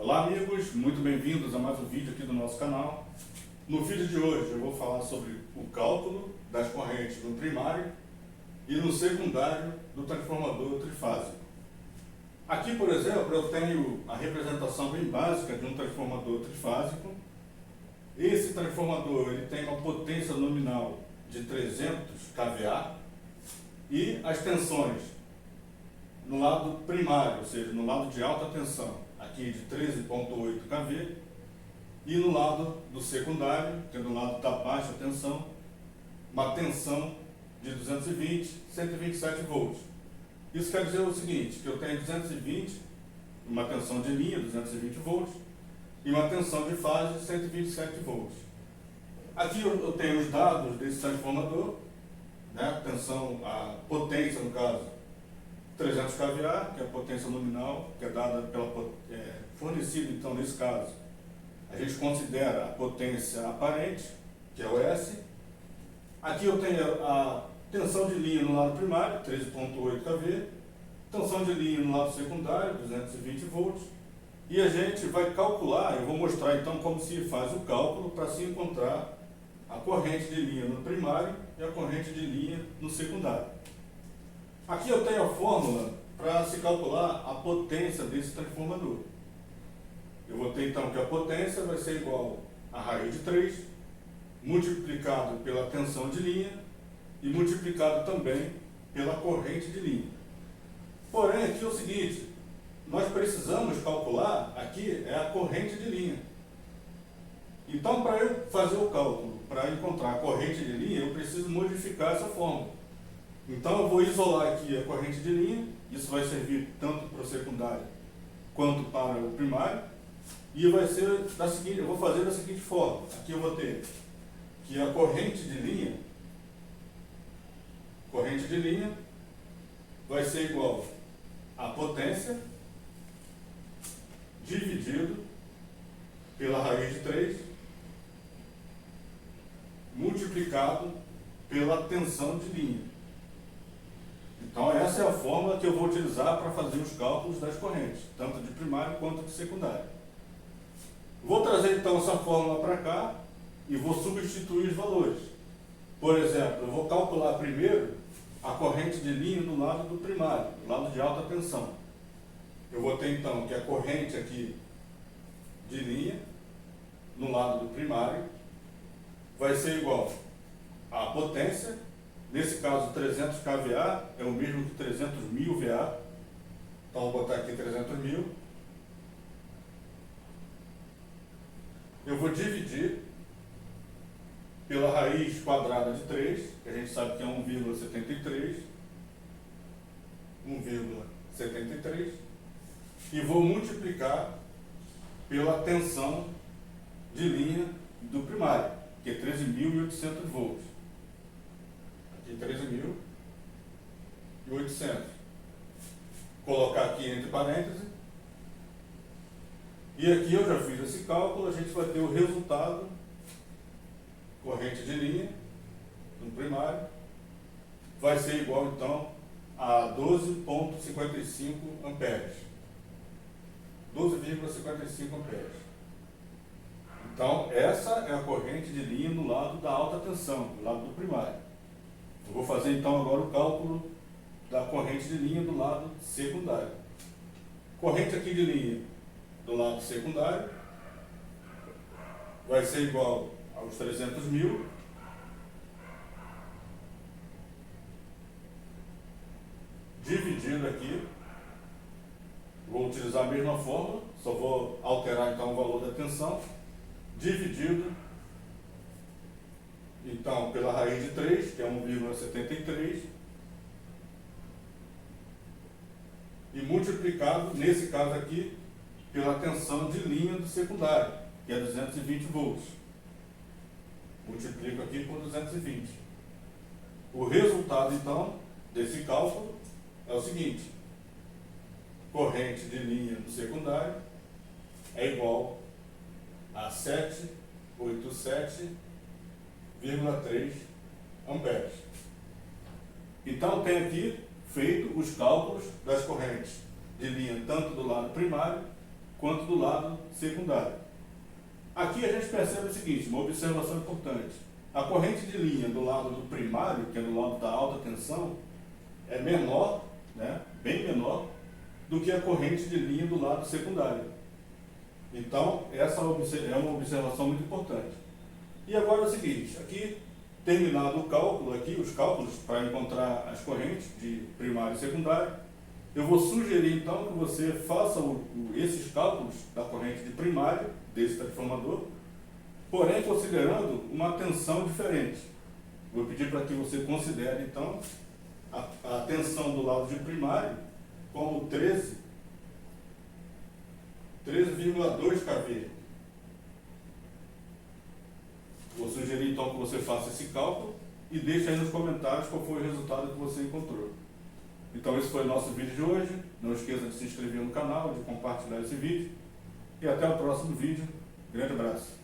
Olá amigos, muito bem-vindos a mais um vídeo aqui do nosso canal. No vídeo de hoje eu vou falar sobre o cálculo das correntes no primário e no secundário do transformador trifásico. Aqui, por exemplo, eu tenho a representação bem básica de um transformador trifásico. Esse transformador ele tem uma potência nominal de 300 kVA e as tensões no lado primário, ou seja, no lado de alta tensão, aqui de 13,8 kV, e no lado do secundário, que é do lado da baixa tensão, uma tensão de 220, 127 volts. Isso quer dizer o seguinte, que eu tenho 220, uma tensão de linha, 220 volts, e uma tensão de fase, 127 volts. Aqui eu tenho os dados desse transformador, né, tensão, a potência no caso, 300 kVA, que é a potência nominal, que é dada fornecida, então, nesse caso, a gente considera a potência aparente, que é o S. Aqui eu tenho a tensão de linha no lado primário, 13,8 kV, tensão de linha no lado secundário, 220 volts, e a gente vai calcular, eu vou mostrar então como se faz o cálculo para se encontrar a corrente de linha no primário e a corrente de linha no secundário. Aqui eu tenho a fórmula para se calcular a potência desse transformador. Eu vou ter então que a potência vai ser igual a raiz de 3, multiplicado pela tensão de linha e multiplicado também pela corrente de linha. Porém, aqui é o seguinte, nós precisamos calcular, aqui é a corrente de linha. Então, para eu fazer o cálculo, para encontrar a corrente de linha, eu preciso modificar essa fórmula. Então eu vou isolar aqui a corrente de linha, isso vai servir tanto para o secundário quanto para o primário, e vai ser da seguinte, eu vou fazer da seguinte forma, aqui eu vou ter que a corrente de linha vai ser igual a potência dividido pela raiz de 3 multiplicado pela tensão de linha. Então essa é a fórmula que eu vou utilizar para fazer os cálculos das correntes, tanto de primário quanto de secundário. Vou trazer então essa fórmula para cá e vou substituir os valores. Por exemplo, eu vou calcular primeiro a corrente de linha no lado do primário, no lado de alta tensão. Eu vou ter então que a corrente aqui de linha no lado do primário vai ser igual à potência. Nesse caso, 300 kVA é o mesmo que 300 mil VA. Então, vou botar aqui 300 mil. Eu vou dividir pela raiz quadrada de 3, que a gente sabe que é 1,73. 1,73. E vou multiplicar pela tensão de linha do primário, que é 13.800 volts. 13.800. Colocar aqui entre parênteses. E aqui eu já fiz esse cálculo, a gente vai ter o resultado, corrente de linha, no primário, vai ser igual então a 12,55 amperes. 12,55 amperes. Então, essa é a corrente de linha no lado da alta tensão, do lado do primário. Eu vou fazer então agora o cálculo da corrente de linha do lado secundário. Corrente aqui de linha do lado secundário vai ser igual aos 300 mil dividido aqui. Vou utilizar a mesma fórmula, só vou alterar então o valor da tensão, dividido então pela raiz de 3, que é 1,73, e multiplicado, nesse caso aqui, pela tensão de linha do secundário, que é 220 volts. Multiplico aqui por 220. O resultado, então, desse cálculo é o seguinte: corrente de linha do secundário é igual a 787,3 amperes. Então, tenho aqui feito os cálculos das correntes de linha tanto do lado primário quanto do lado secundário. Aqui a gente percebe o seguinte, uma observação importante. A corrente de linha do lado do primário, que é do lado da alta tensão, é menor, né, bem menor, do que a corrente de linha do lado secundário. Então, essa é uma observação muito importante. E agora é o seguinte, aqui, terminado o cálculo, aqui, os cálculos para encontrar as correntes de primário e secundário, eu vou sugerir então que você faça esses cálculos da corrente de primário, desse transformador, porém considerando uma tensão diferente. Vou pedir para que você considere então a tensão do lado de primário como 13,2 kV. Vou sugerir então que você faça esse cálculo e deixe aí nos comentários qual foi o resultado que você encontrou. Então esse foi o nosso vídeo de hoje. Não esqueça de se inscrever no canal, de compartilhar esse vídeo. E até o próximo vídeo. Grande abraço.